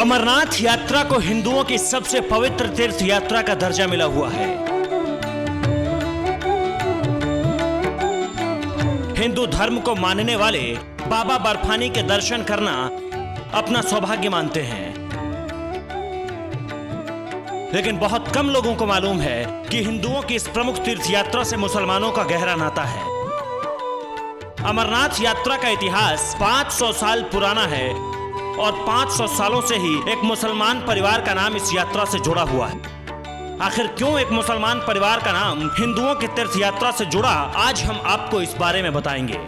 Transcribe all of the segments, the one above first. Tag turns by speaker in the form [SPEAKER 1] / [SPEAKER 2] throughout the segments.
[SPEAKER 1] अमरनाथ यात्रा को हिंदुओं की सबसे पवित्र तीर्थ यात्रा का दर्जा मिला हुआ है। हिंदू धर्म को मानने वाले बाबा बर्फानी के दर्शन करना अपना सौभाग्य मानते हैं, लेकिन बहुत कम लोगों को मालूम है कि हिंदुओं की इस प्रमुख तीर्थ यात्रा से मुसलमानों का गहरा नाता है। अमरनाथ यात्रा का इतिहास 500 साल पुराना है और 500 सालों से ही एक मुसलमान परिवार का नाम इस यात्रा से जुड़ा हुआ है। आखिर क्यों एक मुसलमान परिवार का नाम हिंदुओं की तीर्थ यात्रा से जुड़ा, आज हम आपको इस बारे में बताएंगे।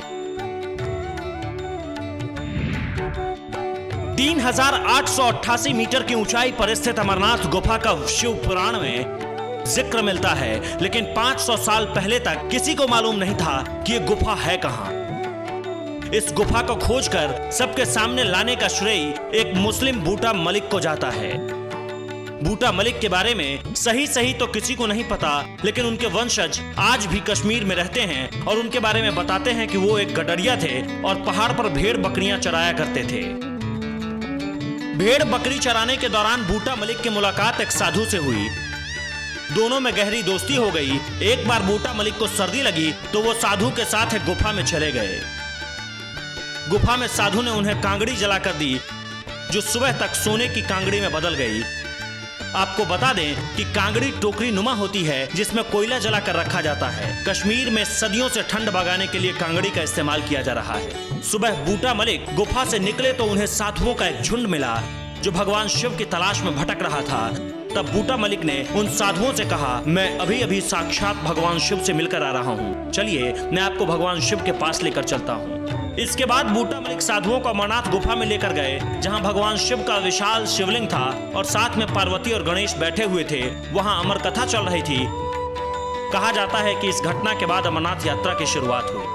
[SPEAKER 1] 3888 मीटर की ऊंचाई पर स्थित अमरनाथ गुफा का शिव पुराण में जिक्र मिलता है, लेकिन 500 साल पहले तक किसी को मालूम नहीं था कि यह गुफा है कहां। इस गुफा को खोजकर सबके सामने लाने का श्रेय एक मुस्लिम बूटा मलिक को जाता है। बूटा मलिक के बारे में सही तो किसी को नहीं पता, लेकिन उनके वंशज आज भी कश्मीर में रहते हैं और उनके बारे में बताते हैं कि वो एक गडरिया थे और पहाड़ पर भेड़ बकरियां चराया करते थे। भेड़ बकरी चराने के दौरान बूटा मलिक की मुलाकात एक साधु से हुई। दोनों में गहरी दोस्ती हो गई। एक बार बूटा मलिक को सर्दी लगी तो वो साधु के साथ एक गुफा में चले गए। गुफा में साधु ने उन्हें कांगड़ी जलाकर दी, जो सुबह तक सोने की कांगड़ी में बदल गई। आपको बता दें कि कांगड़ी टोकरी नुमा होती है जिसमें कोयला जलाकर रखा जाता है। कश्मीर में सदियों से ठंड भगाने के लिए कांगड़ी का इस्तेमाल किया जा रहा है। सुबह बूटा मलिक गुफा से निकले तो उन्हें साधुओं का एक झुंड मिला जो भगवान शिव की तलाश में भटक रहा था। तब बूटा मलिक ने उन साधुओं से कहा, मैं अभी अभी साक्षात भगवान शिव से मिलकर आ रहा हूँ, चलिए मैं आपको भगवान शिव के पास लेकर चलता हूँ। इसके बाद बूटा मलिक साधुओं को अमरनाथ गुफा में लेकर गए, जहाँ भगवान शिव का विशाल शिवलिंग था और साथ में पार्वती और गणेश बैठे हुए थे। वहाँ अमर कथा चल रही थी। कहा जाता है कि इस घटना के बाद अमरनाथ यात्रा की शुरुआत हुई।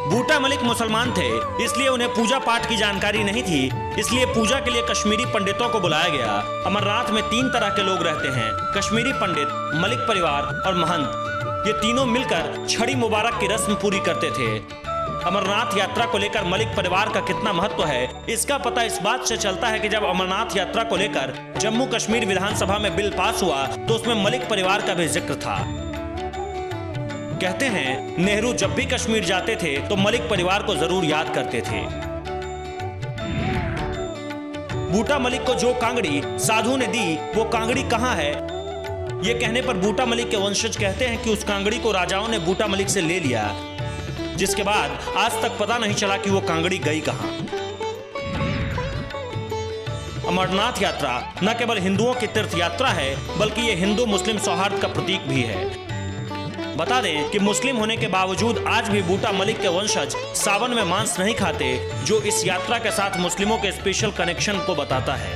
[SPEAKER 1] बूटा मलिक मुसलमान थे, इसलिए उन्हें पूजा पाठ की जानकारी नहीं थी, इसलिए पूजा के लिए कश्मीरी पंडितों को बुलाया गया। अमरनाथ में 3 तरह के लोग रहते हैं, कश्मीरी पंडित, मलिक परिवार और महंत। ये तीनों मिलकर छड़ी मुबारक की रस्म पूरी करते थे। अमरनाथ यात्रा को लेकर मलिक परिवार का कितना महत्व है, इसका पता इस बात से चलता है कि जब अमरनाथ यात्रा को लेकर जम्मू कश्मीर विधानसभा में बिल पास हुआ तो उसमें मलिक परिवार का भी जिक्र था। कहते हैं नेहरू जब भी कश्मीर जाते थे तो मलिक परिवार को जरूर याद करते थे। बूटा मलिक को जो कांगड़ी साधु ने दी वो कांगड़ी कहां है, ये कहने पर बूटा मलिक के वंशज कहते हैं कि उस कांगड़ी को राजाओं ने बूटा मलिक से ले लिया, जिसके बाद आज तक पता नहीं चला कि वो कांगड़ी गई कहां। अमरनाथ यात्रा न केवल हिंदुओं की तीर्थ यात्रा है, बल्कि ये हिंदू मुस्लिम सौहार्द का प्रतीक भी है। बता दें कि मुस्लिम होने के बावजूद आज भी बूटा मलिक के वंशज सावन में मांस नहीं खाते, जो इस यात्रा के साथ मुस्लिमों के स्पेशल कनेक्शन को बताता है।